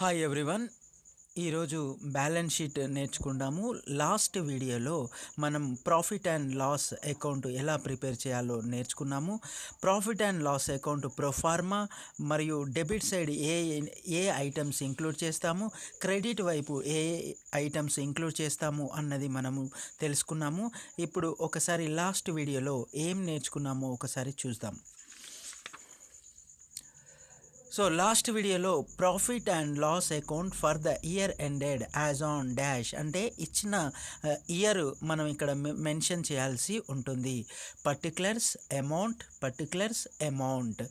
Hi everyone. ఈరోజు balance sheet నేర్చుకుందాము. Last వీడియోలో మనం ప్రాఫిట్ అండ్ లాస్ అకౌంట్ ఎలా ప్రిపేర్ చేయాలో నేర్చుకున్నాము. Profit and loss account proforma మరియు డెబిట్ సైడ్ ఏ ఐటమ్స్ ఇంక్లూడ్ చేస్తాము, క్రెడిట్ వైపు ఏ ఐటమ్స్ ఇంక్లూడ్ చేస్తాము అన్నది మనము తెలుసుకున్నాము. ఇప్పుడు ఒకసారి లాస్ట్ వీడియోలో ఏం నేర్చుకున్నామో ఒకసారి చూద్దాం. సో లాస్ట్ వీడియోలో profit and loss account for the year ended as on dash అంటే ఇచ్చిన ఇయర్ మనం ఇక్కడ మెన్షన్ చేయాల్సి ఉంటుంది. పర్టికులర్స్ అమౌంట్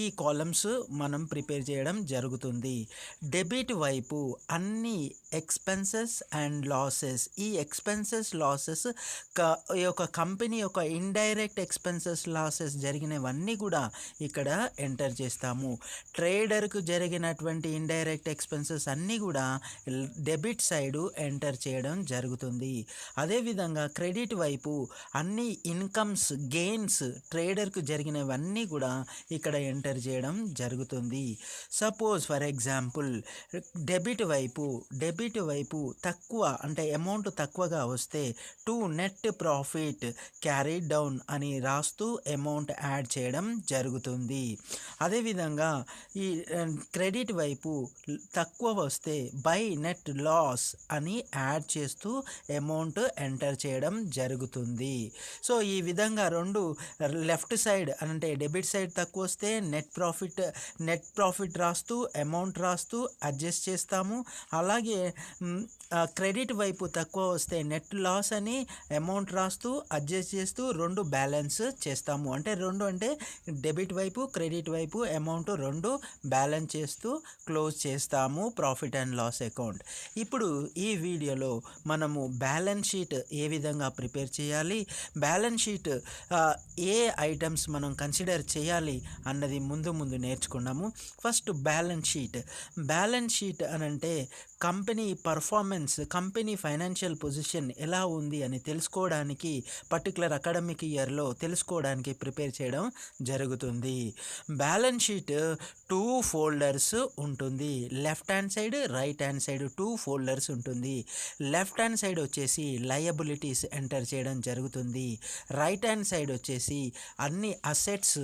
ఈ కాలమ్స్ మనం ప్రిపేర్ చేయడం జరుగుతుంది. డెబిట్ వైపు అన్ని ఎక్స్పెన్సెస్ అండ్ లాసెస్, ఈ ఎక్స్పెన్సెస్ లాసెస్ ఈ యొక్క కంపెనీ యొక్క ఇండైరెక్ట్ ఎక్స్పెన్సెస్ లాసెస్ జరిగినవన్నీ కూడా ఇక్కడ ఎంటర్ చేస్తాము. ట్రేడర్కు జరిగినటువంటి ఇండైరెక్ట్ ఎక్స్పెన్సెస్ అన్నీ కూడా డెబిట్ సైడు ఎంటర్ చేయడం జరుగుతుంది. అదేవిధంగా క్రెడిట్ వైపు అన్ని ఇన్కమ్స్ గెయిన్స్ ట్రేడర్కు జరిగినవన్నీ కూడా ఇక్కడ ఎంటర్ చేయడం జరుగుతుంది. సపోజ్ ఫర్ ఎగ్జాంపుల్ డెబిట్ వైపు తక్కువ అంటే అమౌంట్ తక్కువగా వస్తే to net profit carry down అని రాస్తూ అమౌంట్ యాడ్ చేయడం జరుగుతుంది. అదేవిధంగా ఈ క్రెడిట్ వైపు తక్కువ వస్తే బై నెట్ లాస్ అని యాడ్ చేస్తూ అమౌంట్ ఎంటర్ చేయడం జరుగుతుంది. సో ఈ విధంగా రెండు లెఫ్ట్ సైడ్ అంటే డెబిట్ సైడ్ తక్కువ వస్తే నెట్ ప్రాఫిట్ రాస్తూ అమౌంట్ రాస్తూ అడ్జస్ట్ చేస్తాము. అలాగే క్రెడిట్ వైపు తక్కువ వస్తే నెట్ లాస్ అని అమౌంట్ రాస్తూ అడ్జస్ట్ చేస్తూ రెండు బ్యాలెన్స్ చేస్తాము. అంటే డెబిట్ వైపు క్రెడిట్ వైపు అమౌంట్ రెండు బ్యాలెన్స్ చేస్తూ క్లోజ్ చేస్తాము ప్రాఫిట్ అండ్ లాస్ అకౌంట్. ఇప్పుడు ఈ వీడియోలో మనము బ్యాలెన్స్ షీట్ ఏ విధంగా ప్రిపేర్ చేయాలి, బ్యాలెన్స్ షీట్ ఏ ఐటమ్స్ మనం కన్సిడర్ చేయాలి అన్నది ముందు నేర్చుకున్నాము. ఫస్ట్ బ్యాలెన్స్ షీట్ అనంటే company performance, company financial position ఎలా ఉంది అని తెలుసుకోవడానికి పర్టికులర్ అకాడమిక్ ఇయర్లో తెలుసుకోవడానికి ప్రిపేర్ చేయడం జరుగుతుంది. బ్యాలెన్స్ షీట్ 2 ఫోల్డర్స్ ఉంటుంది. Left hand side right hand side 2 folders ఉంటుంది. లెఫ్ట్ హ్యాండ్ సైడ్ వచ్చేసి లయబిలిటీస్ ఎంటర్ చేయడం జరుగుతుంది. రైట్ హ్యాండ్ సైడ్ వచ్చేసి అన్ని అసెట్స్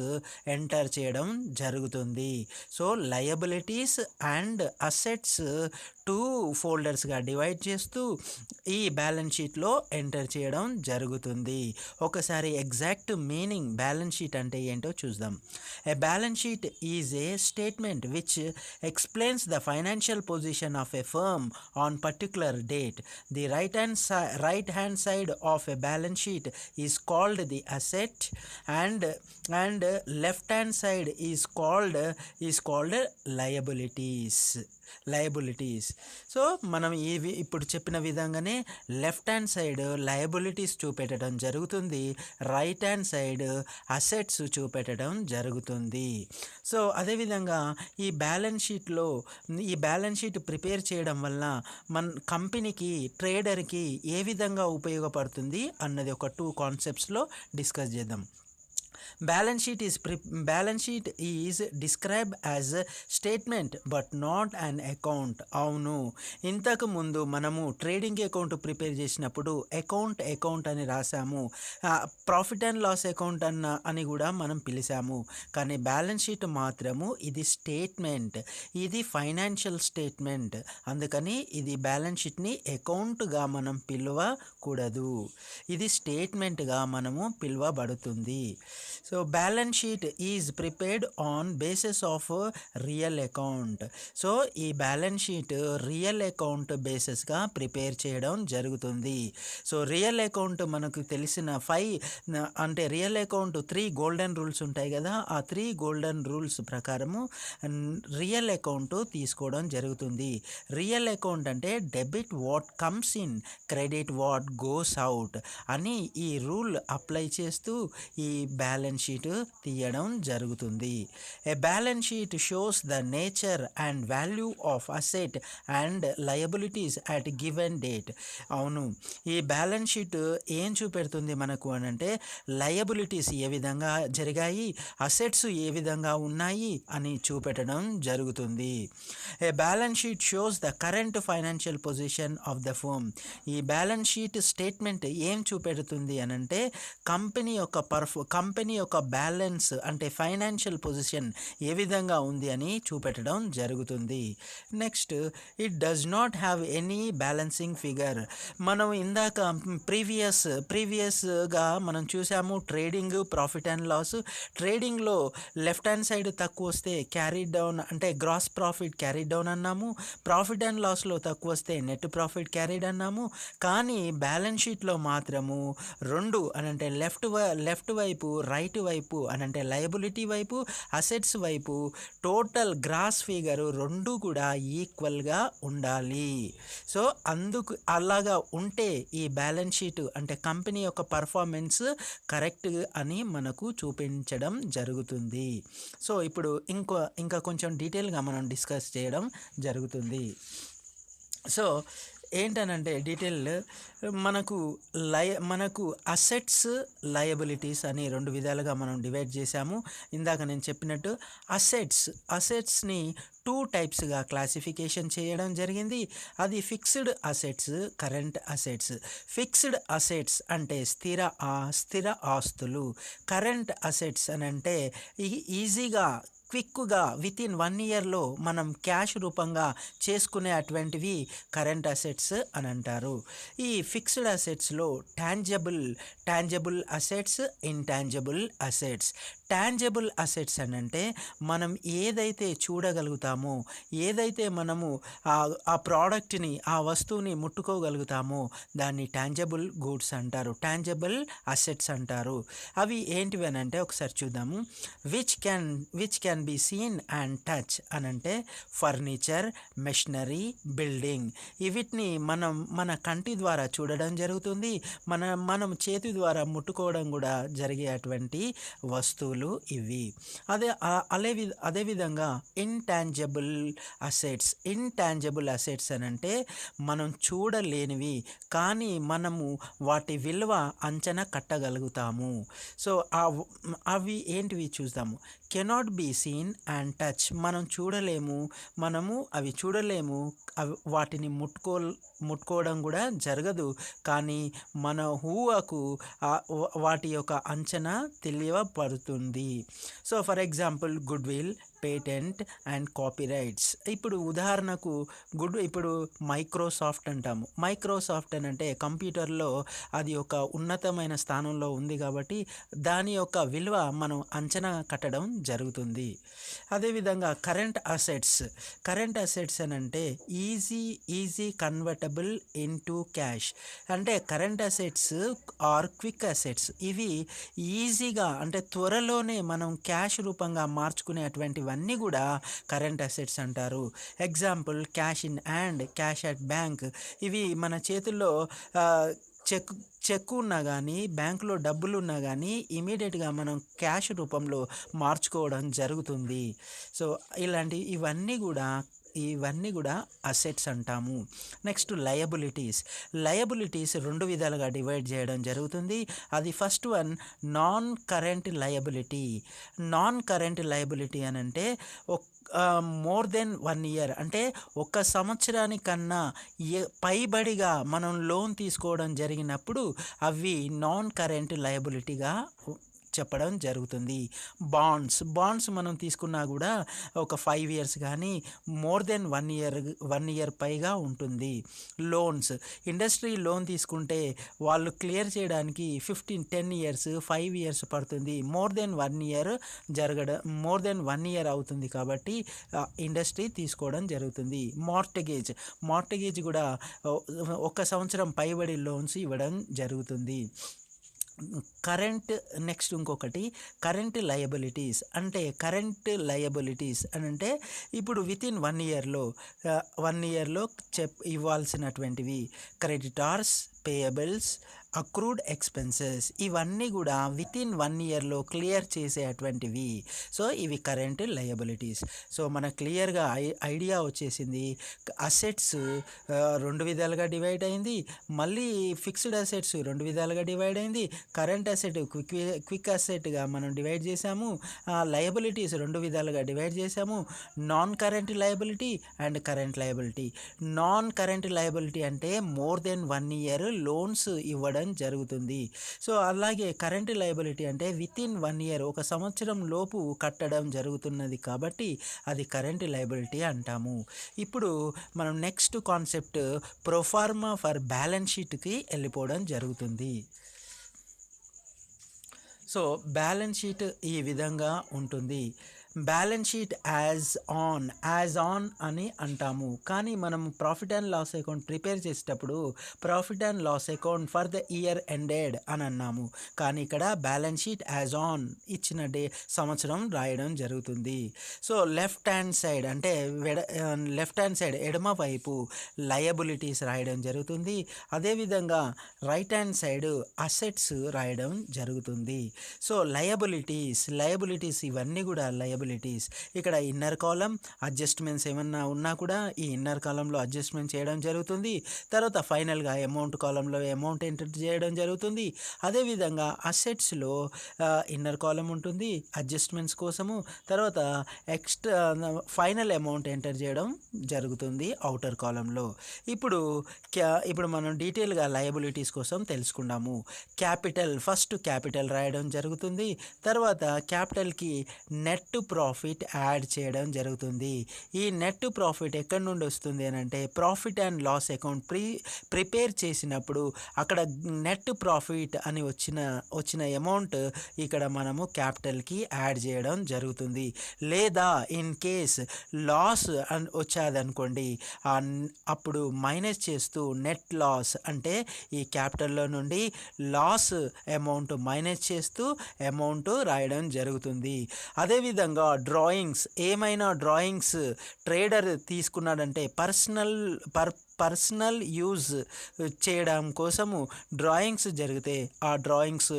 ఎంటర్ చేయడం జరుగుతుంది. సో లయబిలిటీస్ అండ్ అసెట్స్ 2 ఫోల్డర్స్గా డివైడ్ చేస్తూ ఈ బ్యాలెన్స్ షీట్లో ఎంటర్ చేయడం జరుగుతుంది. ఒకసారి ఎగ్జాక్ట్ మీనింగ్ బ్యాలెన్స్ షీట్ అంటే ఏంటో చూద్దాం. A balance sheet is a statement which explains the financial position of a firm on particular date. The right hand side of a balance sheet is called the asset and left hand side is called liabilities. So మనం ఇప్పుడు చెప్పిన విధంగానే left hand side liabilities చూపెట్టడం జరుగుతుంది, right hand side assets చూపెట్టడం జరుగుతుంది. So అదేవిధంగా ఈ బ్యాలెన్స్ షీట్ ప్రిపేర్ చేయడం వల్ల మన కంపెనీకి ట్రేడర్కి ఏ విధంగా ఉపయోగపడుతుంది అన్నది ఒక 2 కాన్సెప్ట్స్లో డిస్కస్ చేద్దాం. Balance sheet is described as a statement but not an account. అవును, ఇంతకు ముందు మనము ట్రేడింగ్ అకౌంట్ ప్రిపేర్ చేసినప్పుడు అకౌంట్ అని రాసాము, ప్రాఫిట్ అండ్ లాస్ అకౌంట్ అని కూడా మనం పిలిచాము. కానీ బ్యాలెన్స్ షీట్ మాత్రము ఇది స్టేట్మెంట్, ఇది ఫైనాన్షియల్ స్టేట్మెంట్. అందుకని ఇది బ్యాలెన్స్ షీట్ని అకౌంట్గా మనం పిలవకూడదు, ఇది స్టేట్మెంట్గా మనము పిలువబడుతుంది. So balance sheet is prepared on basis of real account. So ఈ బ్యాలెన్స్ షీట్ రియల్ అకౌంట్ బేసిస్గా ప్రిపేర్ చేయడం జరుగుతుంది. సో రియల్ అకౌంట్ మనకు తెలిసిన 5 అంటే రియల్ అకౌంట్ 3 గోల్డెన్ రూల్స్ ఉంటాయి కదా, ఆ 3 గోల్డెన్ రూల్స్ ప్రకారము రియల్ అకౌంట్ తీసుకోవడం జరుగుతుంది. రియల్ అకౌంట్ అంటే debit what comes in, credit what goes out అని ఈ రూల్ అప్లై చేస్తూ ఈ బ్యాలెన్స్ బ్యాలెన్స్ షీట్ తీయడం జరుగుతుంది. A balance sheet shows the nature and value of asset and liabilities at given date. అవును, ఈ బ్యాలెన్స్ షీట్ ఏం చూపెడుతుంది మనకు అని అంటే లయబిలిటీస్ ఏ విధంగా జరిగాయి, అసెట్స్ ఏ విధంగా ఉన్నాయి అని చూపెట్టడం జరుగుతుంది. A balance sheet shows the current financial position of the firm. ఈ బ్యాలెన్స్ షీట్ స్టేట్మెంట్ ఏం చూపెడుతుంది అని అంటే కంపెనీ యొక్క బ్యాలెన్స్ అంటే ఫైనాన్షియల్ పొజిషన్ ఏ విధంగా ఉంది అని చూపెట్టడం జరుగుతుంది. Next, it does not have any balancing figure. మనం ఇందాక ప్రీవియస్గా మనం చూసాము ట్రేడింగ్ ప్రాఫిట్ అండ్ లాస్. ట్రేడింగ్లో లెఫ్ట్ హ్యాండ్ సైడ్ తక్కువ వస్తే క్యారీ డౌన్ అంటే గ్రాస్ ప్రాఫిట్ క్యారీ డౌన్ అన్నాము. ప్రాఫిట్ అండ్ లాస్లో తక్కువ వస్తే నెట్ ప్రాఫిట్ క్యారీడ్ అన్నాము. కానీ బ్యాలెన్స్ షీట్లో మాత్రము రెండు అనంటే లెఫ్ట్ వైపు రైట్ వైపు అనంటే లయబిలిటీ వైపు అసెట్స్ వైపు టోటల్ గ్రాస్ ఫిగర్ రెండు కూడా ఈక్వల్గా ఉండాలి. సో అందుకు అలాగా ఉంటే ఈ బ్యాలెన్స్ షీట్ అంటే కంపెనీ యొక్క పర్ఫార్మెన్స్ కరెక్ట్ అని మనకు చూపించడం జరుగుతుంది. సో ఇప్పుడు ఇంకా కొంచెం డీటెయిల్గా మనం డిస్కస్ చేయడం జరుగుతుంది. సో ఏంటనంటే డీటెయిల్ మనకు అసెట్స్ లయబిలిటీస్ అని రెండు విధాలుగా మనం డివైడ్ చేశాము. ఇందాక నేను చెప్పినట్టు అసెట్స్ని 2 టైప్స్గా క్లాసిఫికేషన్ చేయడం జరిగింది. అది fixed assets, current assets. Fixed assets అంటే స్థిర ఆస్తులు. కరెంట్ అసెట్స్ అని అంటే ఈజీగా క్విక్గా వితిన్ 1 ఇయర్లో మనం క్యాష్ రూపంగా చేసుకునే అటువంటివి కరెంట్ అసెట్స్ అని అంటారు. ఈ ఫిక్స్డ్ అసెట్స్లో tangible assets, intangible assets. Tangible assets అని అంటే మనం ఏదైతే చూడగలుగుతామో, ఏదైతే మనము ఆ ప్రోడక్ట్ని ఆ వస్తువుని ముట్టుకోగలుగుతామో దాన్ని టాంజబుల్ గూడ్స్ అంటారు, టాంజబుల్ అసెట్స్ అంటారు. అవి ఏంటివి అని అంటే ఒకసారి చూద్దాము. Which can be seen and touch అని అంటే ఫర్నిచర్, మెషినరీ, బిల్డింగ్. వీటిని మన కంటి ద్వారా చూడడం జరుగుతుంది, మనం చేతి ద్వారా ముట్టుకోవడం కూడా జరిగేటువంటి వస్తువులు ఇవి. అదేవిధంగా ఇంటాంజిబుల్ అసెట్స్ అని అంటే మనం చూడలేనివి కానీ మనము వాటి విలువ అంచనా కట్టగలుగుతాము. సో అవి ఏంటివి చూద్దాము. Cannot be seen and touch. మనం అవి చూడలేము, వాటిని ముట్టుకోవడం కూడా జరగదు. కానీ మన ఊహకు వాటి యొక్క అంచనా తెలియపడుతుంది. So for example goodwill, patent and copyrights. ఇప్పుడు ఉదాహరణకు ఇప్పుడు మైక్రోసాఫ్ట్ అంటాము. మైక్రోసాఫ్ట్ అని అంటే కంప్యూటర్లో అది ఒక ఉన్నతమైన స్థానంలో ఉంది కాబట్టి దాని యొక్క విలువ మనం అంచనా కట్టడం జరుగుతుంది. అదేవిధంగా కరెంట్ అసెట్స్ అని అంటే ఈజీ కన్వర్టబుల్ ఇంటూ క్యాష్. అంటే current assets are quick assets. ఇవి ఈజీగా అంటే త్వరలోనే మనం క్యాష్ రూపంగా మార్చుకునేటువంటివన్నీ కూడా కరెంట్ అసెట్స్ అంటారు. Example cash in hand, cash at bank. ఇవి మన చేతుల్లో చెక్ ఉన్నా కానీ బ్యాంకులో డబ్బులు ఉన్నా కానీ ఇమీడియట్గా మనం క్యాష్ రూపంలో మార్చుకోవడం జరుగుతుంది. సో ఇవన్నీ కూడా అసెట్స్ అంటాము. నెక్స్ట్ లయబిలిటీస్ 2 విధాలుగా డివైడ్ చేయడం జరుగుతుంది. అది first one non current liability అని అంటే మోర్ దెన్ 1 ఇయర్ అంటే 1 సంవత్సరానికన్నా పైబడిగా మనం లోన్ తీసుకోవడం జరిగినప్పుడు అవి నాన్ కరెంట్ లయబిలిటీగా చెప్పడం జరుగుతుంది. బాండ్స్ మనం తీసుకున్నా కూడా ఒక 5 ఇయర్స్ కానీ మోర్ దెన్ 1 ఇయర్ పైగా ఉంటుంది. లోన్స్, ఇండస్ట్రీ లోన్ తీసుకుంటే వాళ్ళు క్లియర్ చేయడానికి 10 ఇయర్స్ 5 ఇయర్స్ పడుతుంది. మోర్ దెన్ 1 ఇయర్ అవుతుంది కాబట్టి ఇండస్ట్రీ తీసుకోవడం జరుగుతుంది. మార్టగేజ్ కూడా 1 సంవత్సరం పైబడి లోన్స్ ఇవ్వడం జరుగుతుంది. ఇంకొకటి కరెంట్ లయబిలిటీస్ అని అంటే ఇప్పుడు వితిన్ 1 ఇయర్లో ఇవ్వాల్సినటువంటివి క్రెడిటార్స్, పేయబుల్స్, అక్రూడ్ ఎక్స్పెన్సెస్ ఇవన్నీ కూడా విత్ ఇన్ 1 ఇయర్లో క్లియర్ చేసేటువంటివి. సో ఇవి కరెంట్ లయబిలిటీస్. సో మనకు క్లియర్గా ఐడియా వచ్చేసింది. అసెట్స్ 2 విధాలుగా డివైడ్ అయింది, మళ్ళీ ఫిక్స్డ్ అసెట్స్ 2 విధాలుగా డివైడ్ అయింది, కరెంట్ అసెట్ క్విక్ అసెట్గా మనం డివైడ్ చేసాము, లయబిలిటీస్ 2 విధాలుగా డివైడ్ చేసాము, non current liability and current liability. Non current liability అంటే మోర్ దెన్ 1 ఇయర్ లోన్స్ ఇవ్వడం జరుగుతుంది. సో అలాగే కరెంట్ లయబిలిటీ అంటే విత్ ఇన్ 1 ఇయర్, 1 సంవత్సరం లోపు కట్టడం జరుగుతున్నది కాబట్టి అది కరెంట్ లయబిలిటీ అంటాము. ఇప్పుడు మనం next concept proforma for balance షీట్కి వెళ్ళిపోవడం జరుగుతుంది. సో బ్యాలెన్స్ షీట్ ఈ విధంగా ఉంటుంది. బ్యాలెన్స్ షీట్ యాజ్ ఆన్ అని అంటాము, కానీ మనం profit and loss account prepare చేసేటప్పుడు profit and loss account for the year ended అని అన్నాము. కానీ ఇక్కడ బ్యాలెన్స్ షీట్ యాజ్ ఆన్ ఇచ్చిన సంవత్సరం రాయడం జరుగుతుంది. సో లెఫ్ట్ హ్యాండ్ సైడ్ అంటే ఎడమ వైపు లయబిలిటీస్ రాయడం జరుగుతుంది. అదేవిధంగా రైట్ హ్యాండ్ సైడ్ అసెట్స్ రాయడం జరుగుతుంది. సో లయబిలిటీస్ ఇవన్నీ కూడా లయబిలిటీస్. ఇక్కడ ఇన్నర్ కాలం అడ్జస్ట్మెంట్స్ ఏమన్నా ఉన్నా కూడా ఈ ఇన్నర్ కాలంలో అడ్జస్ట్మెంట్ చేయడం జరుగుతుంది. తర్వాత ఫైనల్గా అమౌంట్ కాలంలో అమౌంట్ ఎంటర్ చేయడం జరుగుతుంది. అదేవిధంగా అసెట్స్లో ఇన్నర్ కాలం ఉంటుంది అడ్జస్ట్మెంట్స్ కోసము, తర్వాత ఫైనల్ అమౌంట్ ఎంటర్ చేయడం జరుగుతుంది అవుటర్ కాలంలో. ఇప్పుడు మనం డీటెయిల్గా లయబిలిటీస్ కోసం తెలుసుకుందాము. ఫస్ట్ క్యాపిటల్ రాయడం జరుగుతుంది. తర్వాత క్యాపిటల్కి నెట్ ప్రాఫిట్ యాడ్ చేయడం జరుగుతుంది. ఈ నెట్ ప్రాఫిట్ ఎక్కడి నుండి వస్తుంది అని అంటే profit and loss account prepare చేసినప్పుడు అక్కడ నెట్ ప్రాఫిట్ అని వచ్చిన అమౌంట్ ఇక్కడ మనము క్యాపిటల్కి యాడ్ చేయడం జరుగుతుంది. లేదా ఇన్ కేస్ లాస్ అని వచ్చేదనుకోండి, అప్పుడు మైనస్ చేస్తూ నెట్ లాస్ అంటే ఈ క్యాపిటల్లో నుండి లాస్ అమౌంట్ మైనస్ చేస్తూ అమౌంట్ రాయడం జరుగుతుంది. అదేవిధంగా ఏమైనా డ్రాయింగ్స్ ట్రేడర్ తీసుకున్నాడంటే పర్సనల్ యూజ్ చేయడం కోసము డ్రాయింగ్స్ జరిగితే ఆ డ్రాయింగ్స్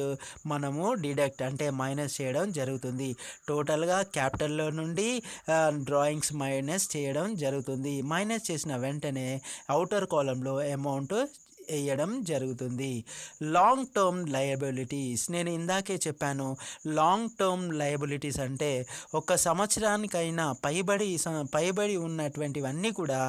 మనము డిడక్ట్ అంటే మైనస్ చేయడం జరుగుతుంది. టోటల్గా క్యాపిటల్లో నుండి డ్రాయింగ్స్ మైనస్ చేయడం జరుగుతుంది. మైనస్ చేసిన వెంటనే అవుటర్ కాలంలో అమౌంట్ వేయడం జరుగుతుంది. లాంగ్ టర్మ్ లయబిలిటీస్ నేను ఇందాకే చెప్పాను. లాంగ్ టర్మ్ లయబిలిటీస్ అంటే 1 సంవత్సరానికైనా పైబడి ఉన్నటువంటివన్నీ కూడా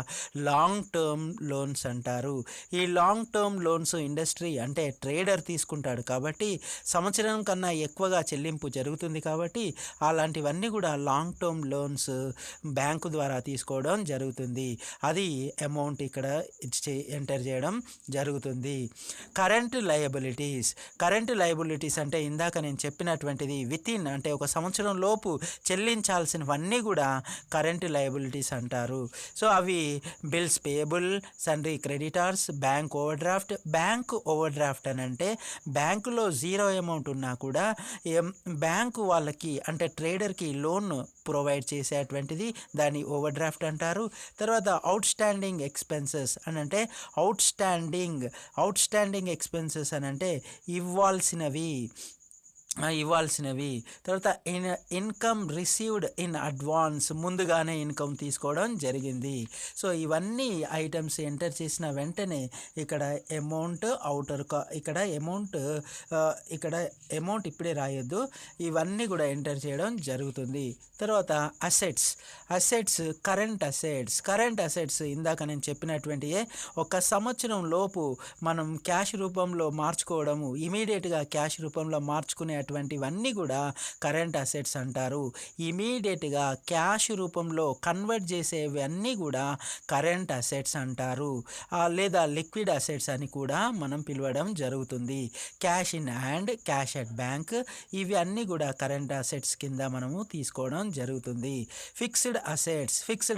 లాంగ్ టర్మ్ లోన్స్ అంటారు. ఈ లాంగ్ టర్మ్ లోన్స్ ఇండస్ట్రీ అంటే ట్రేడర్ తీసుకుంటాడు కాబట్టి సంవత్సరం కన్నా ఎక్కువగా చెల్లింపు జరుగుతుంది కాబట్టి అలాంటివన్నీ కూడా లాంగ్ టర్మ్ లోన్స్ బ్యాంకు ద్వారా తీసుకోవడం జరుగుతుంది. అది అమౌంట్ ఇక్కడ ఎంటర్ చేయడం జరుగుతుంది. కరెంట్ లయబిలిటీస్ అంటే ఇందాక నేను చెప్పినటువంటిది విత్ ఇన్ అంటే 1 సంవత్సరం లోపు చెల్లించాల్సినవన్నీ కూడా కరెంట్ లయబిలిటీస్ అంటారు. సో అవి bills payable, సన్రీ creditors, bank over draft అని అంటే బ్యాంకులో జీరో అమౌంట్ ఉన్నా కూడా బ్యాంకు వాళ్ళకి అంటే ట్రేడర్కి లోన్ ప్రొవైడ్ చేసేటువంటిది దాన్ని ఓవర్ డ్రాఫ్ట్ అంటారు. తర్వాత అవుట్ స్టాండింగ్ ఎక్స్పెన్సెస్ అని అంటే అవుట్ స్టాండింగ్ ఎక్స్పెన్సెస్ అని అంటే ఇవ్వాల్సినవి. తర్వాత ఇన్కమ్ రిసీవ్డ్ ఇన్ అడ్వాన్స్, ముందుగానే ఇన్కమ్ తీసుకోవడం జరిగింది. సో ఇవన్నీ ఐటమ్స్ ఎంటర్ చేసిన వెంటనే ఇక్కడ అమౌంట్ ఇప్పుడే రాయొద్దు, ఇవన్నీ కూడా ఎంటర్ చేయడం జరుగుతుంది. తర్వాత అసెట్స్ కరెంట్ అసెట్స్ ఇందాక నేను చెప్పినటువంటి 1 సంవత్సరం లోపు మనం క్యాష్ రూపంలో మార్చుకోవడము, ఇమీడియట్గా క్యాష్ రూపంలో మార్చుకునేటువంటివన్నీ కూడా కరెంట్ అసెట్స్ అంటారు. ఇమీడియట్గా క్యాష్ రూపంలో కన్వర్ట్ చేసేవన్నీ కూడా కరెంట్ అసెట్స్ అంటారు. లేదా లిక్విడ్ అసెట్స్ అని కూడా మనం పిలవడం జరుగుతుంది. Cash in hand, cash at bank, ఇవి అన్నీ కూడా కరెంట్ అసెట్స్ కింద మనము తీసుకోవడం జరుగుతుంది. ఫిక్స్డ్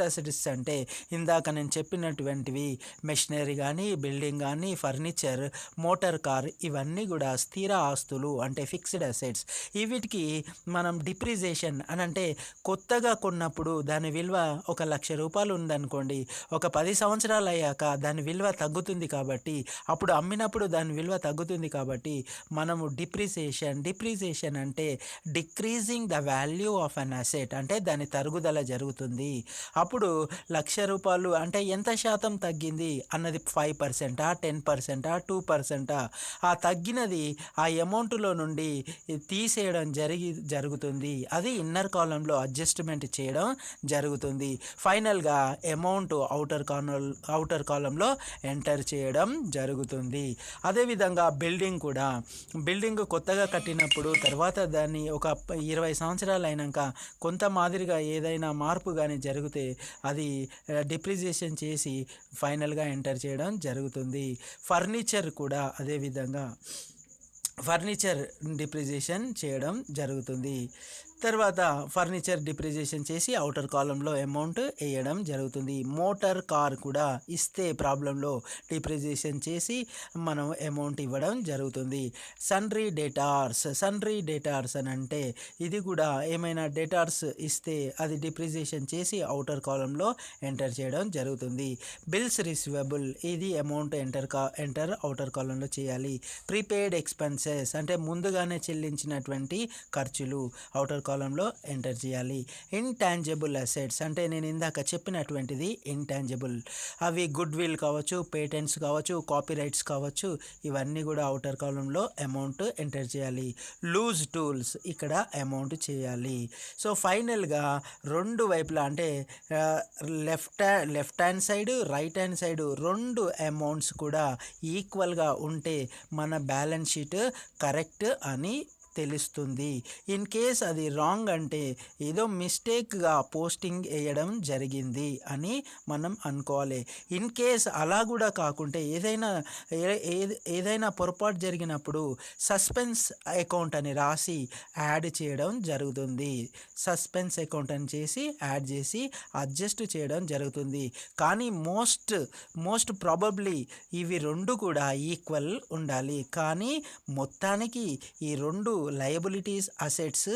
అసెట్స్ అంటే ఇందాక నేను చెప్పినటువంటివి మెషినరీ కానీ, బిల్డింగ్ కానీ, ఫర్నిచర్, మోటార్ కార్, ఇవన్నీ కూడా స్థిర ఆస్తులు అంటే ఫిక్స్డ్ అసెట్స్. వీటికి మనం డిప్రిసియేషన్ అని అంటే కొత్తగా కొన్నప్పుడు దాని విలువ ఒక రూ. 1,00,000 ఉందనుకోండి, ఒక 10 సంవత్సరాలు అయ్యాక దాని విలువ తగ్గుతుంది కాబట్టి, అప్పుడు అమ్మినప్పుడు దాని విలువ తగ్గుతుంది కాబట్టి మనము డిప్రిసియేషన్ అంటే decreasing the value of an asset, అంటే దాని తరుగుదల జరుగుతుంది. అప్పుడు రూ. 1,00,000 అంటే ఎంత శాతం తగ్గింది అన్నది 5%, 10%, 2%, ఆ తగ్గినది ఆ అమౌంట్లో నుండి తీసేయడం జరుగుతుంది. అది ఇన్నర్ కాలంలో అడ్జస్ట్మెంట్ చేయడం జరుగుతుంది. ఫైనల్గా అమౌంట్ అవుటర్ కాలంలో ఎంటర్ చేయడం జరుగుతుంది. అదేవిధంగా బిల్డింగ్ కొత్తగా కట్టినప్పుడు తర్వాత దాన్ని ఒక 20 సంవత్సరాలు అయినాక కొంత మాదిరిగా ఏదైనా మార్పు కానీ జరిగితే అది డిప్రిసియేషన్ చేసి ఫైనల్గా ఎంటర్ చేయడం జరుగుతుంది. ఫర్నిచర్ కూడా అదేవిధంగా డిప్రిసియేషన్ చేయడం జరుగుతుంది. తర్వాత ఫర్నిచర్ డిప్రిసియేషన్ చేసి అవుటర్ కాలంలో అమౌంట్ వేయడం జరుగుతుంది. మోటార్ కార్ కూడా ఇస్తే ప్రాబ్లంలో డిప్రిసియేషన్ చేసి మనం అమౌంట్ ఇవ్వడం జరుగుతుంది. సన్రీ డేటార్స్ అని అంటే ఇది కూడా ఏమైనా డేటార్స్ ఇస్తే అది డిప్రిసియేషన్ చేసి అవుటర్ కాలంలో ఎంటర్ చేయడం జరుగుతుంది. బిల్స్ రిసీవబుల్ ఇది అమౌంట్ ఎంటర్ అవుటర్ కాలంలో చేయాలి. ప్రీపెయిడ్ ఎక్స్పెన్సెస్ అంటే ముందుగానే చెల్లించినటువంటి ఖర్చులు అవుటర్ కాలంలో ఎంటర్ చేయాలి. ఇంటాంజిబుల్ అసెట్స్ అంటే నేను ఇందాక చెప్పినటువంటిది ఇంటాంజిబుల్, అవి గుడ్ విల్ కావచ్చు, పేటెంట్స్ కావచ్చు, కాపీరైట్స్ కావచ్చు, ఇవన్నీ కూడా అవుటర్ కాలంలో అమౌంట్ ఎంటర్ చేయాలి. లూజ్ టూల్స్ ఇక్కడ అమౌంట్ చేయాలి. సో ఫైనల్గా రెండు వైపులా అంటే left hand side, right hand side రెండు అమౌంట్స్ కూడా ఈక్వల్గా ఉంటే మన బ్యాలెన్స్ షీట్ కరెక్ట్ అని తెలుస్తుంది. ఇన్ కేస్ అది రాంగ్ అంటే ఏదో మిస్టేక్గా పోస్టింగ్ వేయడం జరిగింది అని మనం అనుకోవాలి. ఇన్ కేస్ అలా కూడా కాకుంటే ఏదైనా పొరపాటు జరిగినప్పుడు సస్పెన్స్ అకౌంట్ అని రాసి యాడ్ చేయడం జరుగుతుంది. సస్పెన్స్ అకౌంట్ అని చేసి యాడ్ చేసి అడ్జస్ట్ చేయడం జరుగుతుంది. కానీ మోస్ట్ ప్రాబబ్లీ ఇవి రెండు కూడా ఈక్వల్ ఉండాలి. కానీ మొత్తానికి ఈ రెండు లయబిలిటీస్ అసెట్స్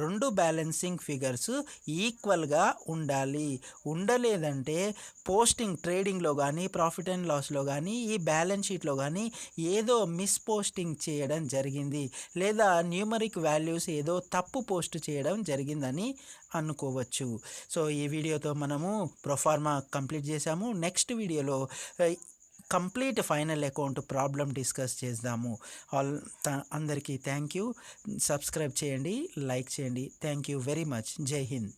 రెండు బ్యాలెన్సింగ్ ఫిగర్స్ ఈక్వల్గా ఉండలేదంటే ట్రేడింగ్లో కానీ ప్రాఫిట్ అండ్ లాస్లో కానీ ఈ బ్యాలెన్స్ షీట్లో కానీ ఏదో పోస్టింగ్ చేయడం జరిగింది, లేదా న్యూమరిక్ వాల్యూస్ ఏదో తప్పు పోస్ట్ చేయడం జరిగిందని అనుకోవచ్చు. సో ఈ వీడియోతో మనము ప్రొఫార్మా కంప్లీట్ చేసాము. నెక్స్ట్ వీడియోలో complete final account problem discuss చేద్దాము. అందరికీ థ్యాంక్ యూ. సబ్స్క్రైబ్ చేయండి, లైక్ చేయండి. Thank you very much. జై హింద్.